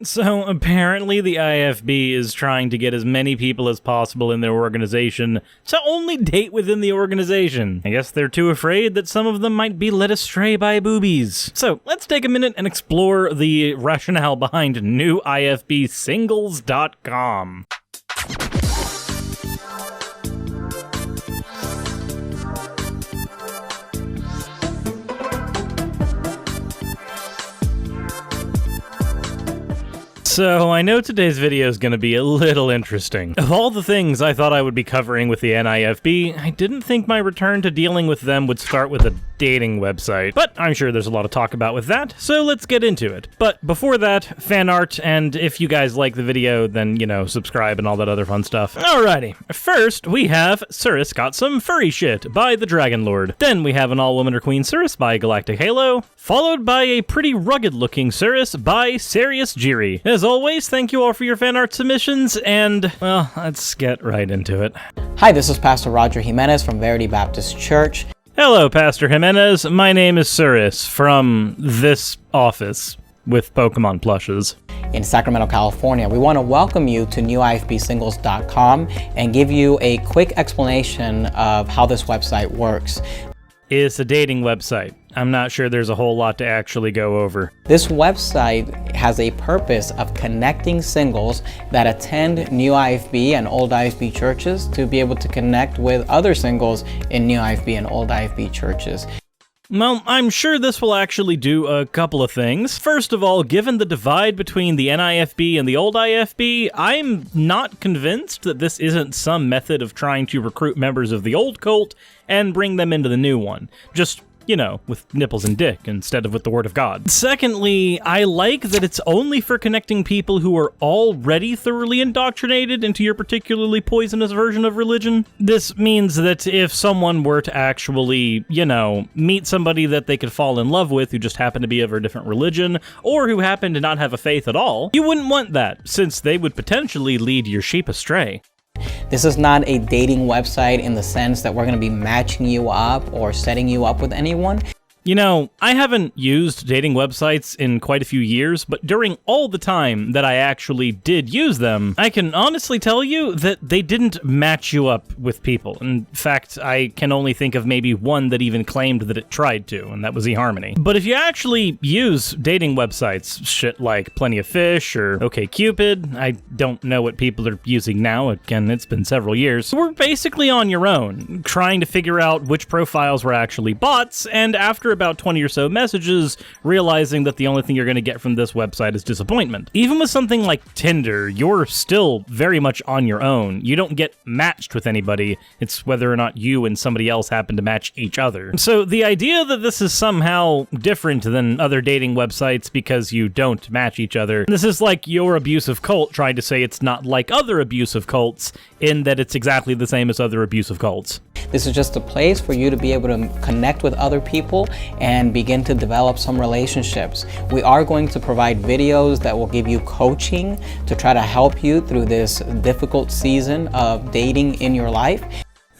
So apparently the IFB is trying to get as many people as possible in their organization to only date within the organization. I guess they're too afraid that some of them might be led astray by boobies. So let's take a minute and explore the rationale behind newifbsingles.com. So, I know today's video is going to be a little interesting. Of all the things I thought I would be covering with the NIFB, I didn't think my return to dealing with them would start with a dating website. But I'm sure there's a lot of talk about with that, so let's get into it. But before that, fan art, and if you guys like the video, then, you know, subscribe and all that other fun stuff. Alrighty, first we have Suris Got Some Furry Shit by the Dragon Lord. Then we have an all-woman or queen Suris by Galactic Halo, followed by a pretty rugged-looking Suris by Serious Jiri. As always, thank you all for your fan art submissions, and, well, let's get right into it. Hi, this is Pastor Roger Jimenez from Verity Baptist Church. Hello, Pastor Jimenez. My name is Suris from this office with Pokemon plushes In Sacramento, California. We want to welcome you to newifbsingles.com and give you a quick explanation of how this website works. It's a dating website. I'm not sure there's a whole lot to actually go over. This website has a purpose of connecting singles that attend New IFB and Old IFB churches to be able to connect with other singles in New IFB and Old IFB churches. Well, I'm sure this will actually do a couple of things. First of all, given the divide between the NIFB and the old IFB, I'm not convinced that this isn't some method of trying to recruit members of the old cult and bring them into the new one. Just, you know, with nipples and dick instead of with the word of God. Secondly, I like that it's only for connecting people who are already thoroughly indoctrinated into your particularly poisonous version of religion. This means that if someone were to actually, you know, meet somebody that they could fall in love with who just happened to be of a different religion, or who happened to not have a faith at all, you wouldn't want that, since they would potentially lead your sheep astray. This is not a dating website in the sense that we're going to be matching you up or setting you up with anyone. You know, I haven't used dating websites in quite a few years, but during all the time that I actually did use them, I can honestly tell you that they didn't match you up with people. In fact, I can only think of maybe one that even claimed that it tried to, and that was eHarmony. But if you actually use dating websites, shit like Plenty of Fish or OkCupid, I don't know what people are using now, again, it's been several years, we're basically on your own, trying to figure out which profiles were actually bots, and after about 20 or so messages, realizing that the only thing you're going to get from this website is disappointment. Even with something like Tinder, you're still very much on your own. You don't get matched with anybody. It's whether or not you and somebody else happen to match each other. So the idea that this is somehow different than other dating websites because you don't match each other, this is like your abusive cult trying to say it's not like other abusive cults in that it's exactly the same as other abusive cults. This is just a place for you to be able to connect with other people and begin to develop some relationships. We are going to provide videos that will give you coaching to try to help you through this difficult season of dating in your life.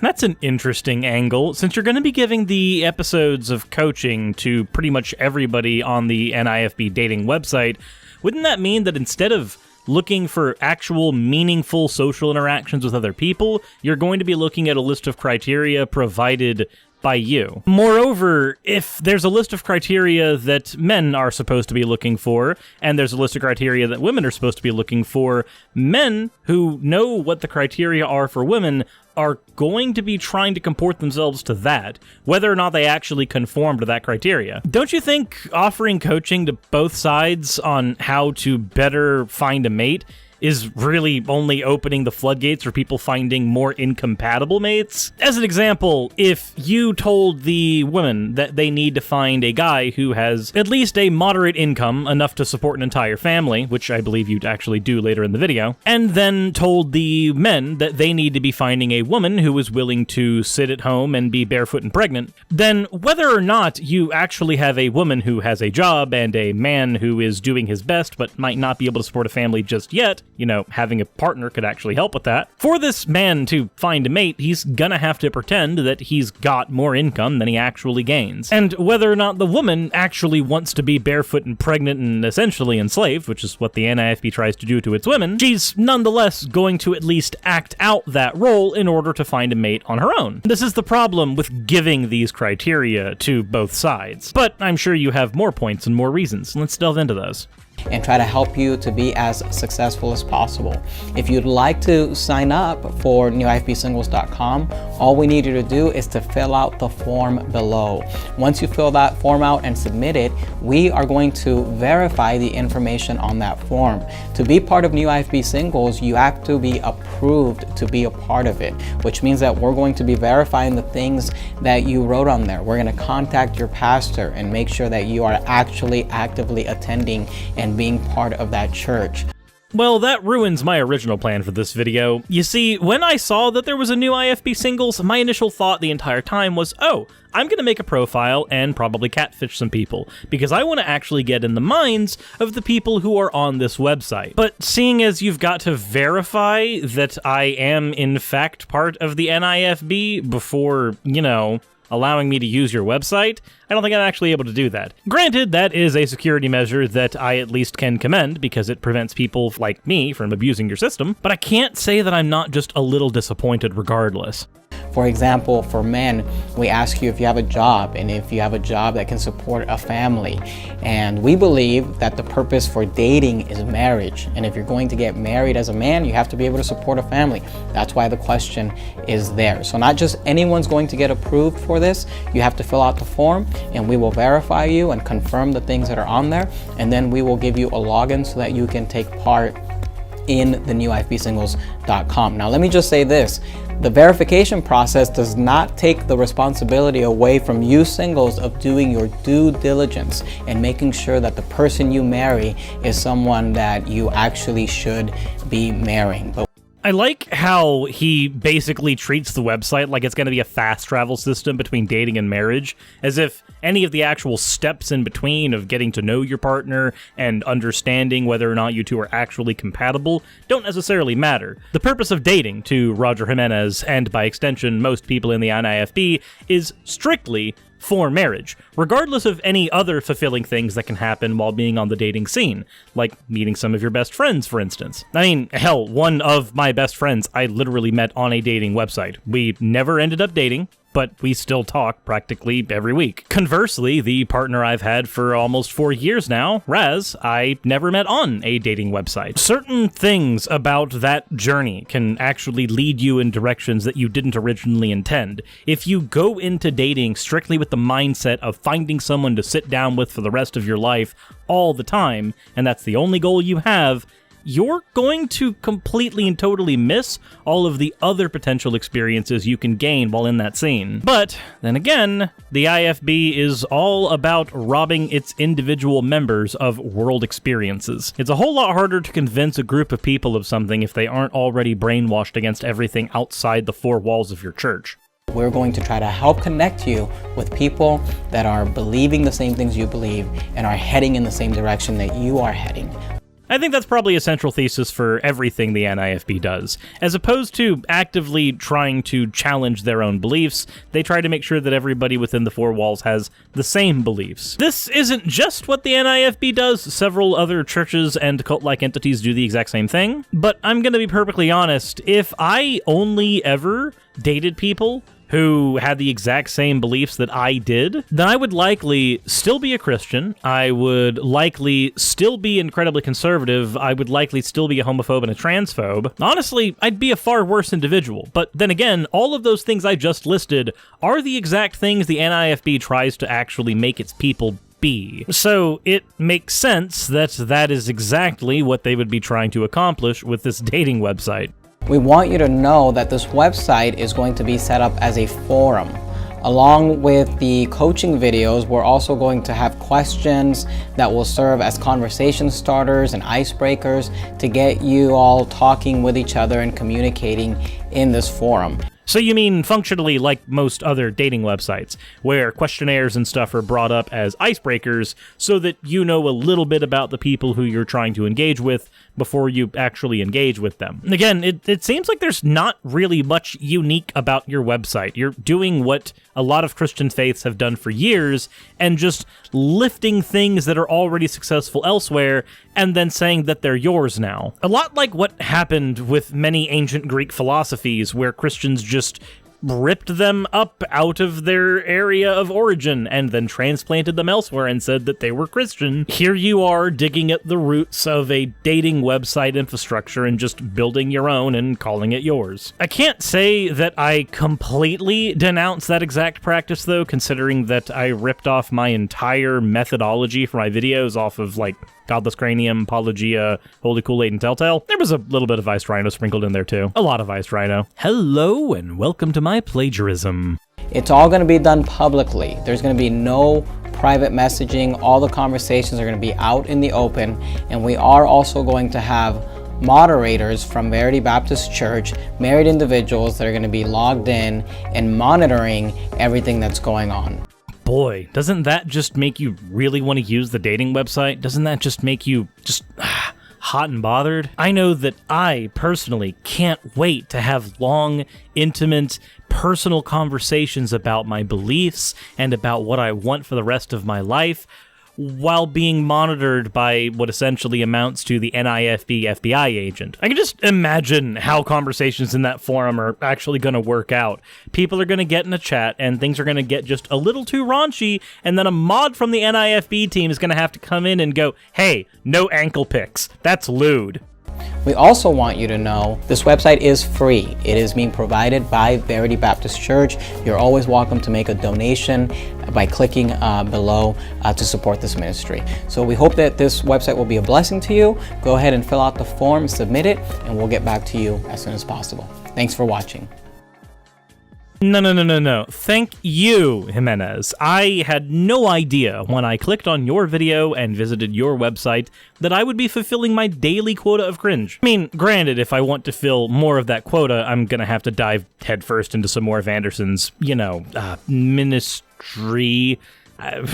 That's an interesting angle. Since you're going to be giving the episodes of coaching to pretty much everybody on the NIFB dating website, wouldn't that mean that instead of looking for actual meaningful social interactions with other people, you're going to be looking at a list of criteria provided by you? Moreover, if there's a list of criteria that men are supposed to be looking for, and there's a list of criteria that women are supposed to be looking for, men who know what the criteria are for women are going to be trying to comport themselves to that, whether or not they actually conform to that criteria. Don't you think offering coaching to both sides on how to better find a mate is really only opening the floodgates for people finding more incompatible mates? As an example, if you told the women that they need to find a guy who has at least a moderate income, enough to support an entire family, which I believe you'd actually do later in the video, and then told the men that they need to be finding a woman who is willing to sit at home and be barefoot and pregnant, then whether or not you actually have a woman who has a job and a man who is doing his best but might not be able to support a family just yet, having a partner could actually help with that. For this man to find a mate, he's gonna have to pretend that he's got more income than he actually gains. And whether or not the woman actually wants to be barefoot and pregnant and essentially enslaved, which is what the NIFB tries to do to its women, she's nonetheless going to at least act out that role in order to find a mate on her own. This is the problem with giving these criteria to both sides. But I'm sure you have more points and more reasons. Let's delve into those and try to help you to be as successful as possible. If you'd like to sign up for newifbsingles.com, all we need you to do is to fill out the form below. Once you fill that form out and submit it, we are going to verify the information on that form. To be part of New IFB Singles, you have to be approved to be a part of it, which means that we're going to be verifying the things that you wrote on there. We're going to contact your pastor and make sure that you are actually actively attending and being part of that church. Well, that ruins my original plan for this video. You see, when I saw that there was a new IFB Singles, my initial thought the entire time was, oh, I'm gonna make a profile and probably catfish some people, because I want to actually get in the minds of the people who are on this website. But seeing as you've got to verify that I am in fact part of the NIFB before, allowing me to use your website, I don't think I'm actually able to do that. Granted, that is a security measure that I at least can commend because it prevents people like me from abusing your system, but I can't say that I'm not just a little disappointed regardless. For example, for men, we ask you if you have a job and if you have a job that can support a family. And we believe that the purpose for dating is marriage. And if you're going to get married as a man, you have to be able to support a family. That's why the question is there. So not just anyone's going to get approved for this. You have to fill out the form and we will verify you and confirm the things that are on there. And then we will give you a login so that you can take part in the newifbsingles.com. Now, let me just say this. The verification process does not take the responsibility away from you singles of doing your due diligence and making sure that the person you marry is someone that you actually should be marrying. I like how he basically treats the website like it's going to be a fast travel system between dating and marriage, as if any of the actual steps in between of getting to know your partner and understanding whether or not you two are actually compatible don't necessarily matter. The purpose of dating, to Roger Jimenez, and by extension most people in the NIFB, is strictly for marriage, regardless of any other fulfilling things that can happen while being on the dating scene, like meeting some of your best friends, for instance. I mean, hell, one of my best friends I literally met on a dating website. We never ended up dating, but we still talk practically every week. Conversely, the partner I've had for almost 4 years now, Raz, I never met on a dating website. Certain things about that journey can actually lead you in directions that you didn't originally intend. If you go into dating strictly with the mindset of finding someone to sit down with for the rest of your life all the time, and that's the only goal you have, you're going to completely and totally miss all of the other potential experiences you can gain while in that scene. But then again, the IFB is all about robbing its individual members of world experiences. It's a whole lot harder to convince a group of people of something if they aren't already brainwashed against everything outside the four walls of your church. We're going to try to help connect you with people that are believing the same things you believe and are heading in the same direction that you are heading. I think that's probably a central thesis for everything the NIFB does. As opposed to actively trying to challenge their own beliefs, they try to make sure that everybody within the four walls has the same beliefs. This isn't just what the NIFB does. Several other churches and cult-like entities do the exact same thing. But I'm gonna be perfectly honest, if I only ever dated people who had the exact same beliefs that I did, then I would likely still be a Christian, I would likely still be incredibly conservative, I would likely still be a homophobe and a transphobe. Honestly, I'd be a far worse individual. But then again, all of those things I just listed are the exact things the NIFB tries to actually make its people be. So it makes sense that that is exactly what they would be trying to accomplish with this dating website. We want you to know that this website is going to be set up as a forum. Along with the coaching videos, we're also going to have questions that will serve as conversation starters and icebreakers to get you all talking with each other and communicating in this forum. So you mean functionally like most other dating websites, where questionnaires and stuff are brought up as icebreakers so that you know a little bit about the people who you're trying to engage with before you actually engage with them. Again, it seems like there's not really much unique about your website. You're doing what a lot of Christian faiths have done for years and just lifting things that are already successful elsewhere and then saying that they're yours now. A lot like what happened with many ancient Greek philosophies, where Christians just ripped them up out of their area of origin and then transplanted them elsewhere and said that they were Christian. Here you are digging at the roots of a dating website infrastructure and just building your own and calling it yours. I can't say that I completely denounce that exact practice though, considering that I ripped off my entire methodology for my videos off of like Godless Cranium, Apologia, Holy Kool-Aid, and Telltale. There was a little bit of Iced Rhino sprinkled in there too. A lot of Iced Rhino. Hello and welcome to my plagiarism. It's all going to be done publicly. There's going to be no private messaging. All the conversations are going to be out in the open. And we are also going to have moderators from Verity Baptist Church, married individuals that are going to be logged in and monitoring everything that's going on. Boy, doesn't that just make you really want to use the dating website? Doesn't that just make you just hot and bothered? I know that I personally can't wait to have long, intimate, personal conversations about my beliefs and about what I want for the rest of my life, while being monitored by what essentially amounts to the Nifb FBI agent. I can just imagine how conversations in that forum are actually going to work out. People are going to get in a chat, and things are going to get just a little too raunchy, and then a mod from the Nifb team is going to have to come in and go, hey, no ankle pics. That's lewd. We also want you to know this website is free. It is being provided by Verity Baptist Church. You're always welcome to make a donation by clicking below to support this ministry. So we hope that this website will be a blessing to you. Go ahead and fill out the form, submit it, and we'll get back to you as soon as possible. Thanks for watching. No. Thank you, Jimenez. I had no idea when I clicked on your video and visited your website that I would be fulfilling my daily quota of cringe. I mean, granted, if I want to fill more of that quota, I'm gonna have to dive headfirst into some more of Anderson's, ministry.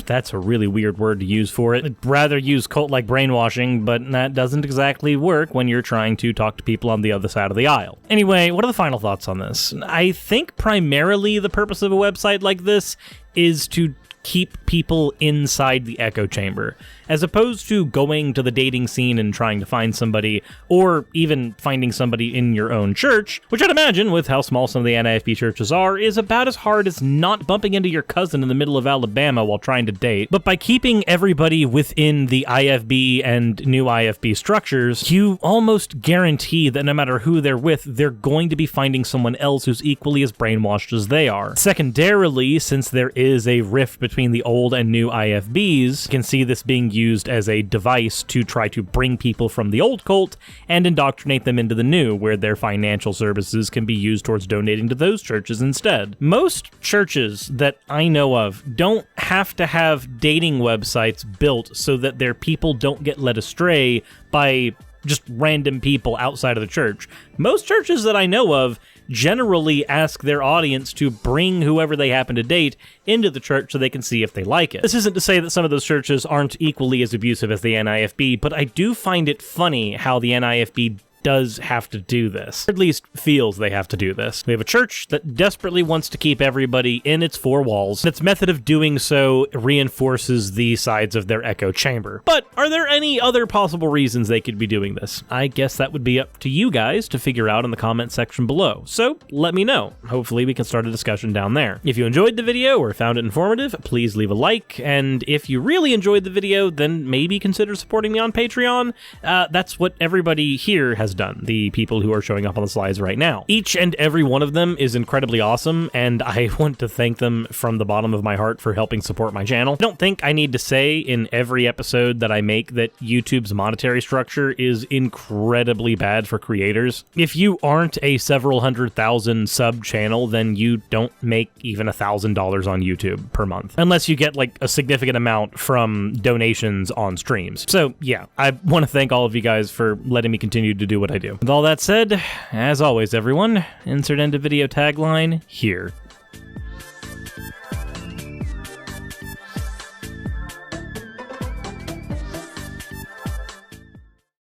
That's a really weird word to use for it. I'd rather use cult-like brainwashing, but that doesn't exactly work when you're trying to talk to people on the other side of the aisle. Anyway, what are the final thoughts on this? I think primarily the purpose of a website like this is to keep people inside the echo chamber, as opposed to going to the dating scene and trying to find somebody, or even finding somebody in your own church, which I'd imagine, with how small some of the Nifb churches are, is about as hard as not bumping into your cousin in the middle of Alabama while trying to date. But by keeping everybody within the IFB and new IFB structures, you almost guarantee that no matter who they're with, they're going to be finding someone else who's equally as brainwashed as they are. Secondarily, since there is a rift between the old and new IFBs, you can see this being used as a device to try to bring people from the old cult and indoctrinate them into the new, where their financial services can be used towards donating to those churches instead. Most churches that I know of don't have to have dating websites built so that their people don't get led astray by just random people outside of the church. Most churches that I know of generally ask their audience to bring whoever they happen to date into the church so they can see if they like it. This isn't to say that some of those churches aren't equally as abusive as the NIFB, but I do find it funny how the NIFB does have to do this, or at least feels they have to do this. We have a church that desperately wants to keep everybody in its four walls, and its method of doing so reinforces the sides of their echo chamber. But are there any other possible reasons they could be doing this? I guess that would be up to you guys to figure out in the comment section below, so let me know. Hopefully we can start a discussion down there. If you enjoyed the video or found it informative, please leave a like, and if you really enjoyed the video, then maybe consider supporting me on Patreon. That's what everybody here has done, the people who are showing up on the slides right now. Each and every one of them is incredibly awesome, and I want to thank them from the bottom of my heart for helping support my channel. I don't think I need to say in every episode that I make that YouTube's monetary structure is incredibly bad for creators. If you aren't a several 100,000 sub channel, then you don't make even $1,000 on YouTube per month, unless you get like a significant amount from donations on streams. So yeah, I want to thank all of you guys for letting me continue to do what I do. With all that said, as always, everyone, insert end of video tagline here.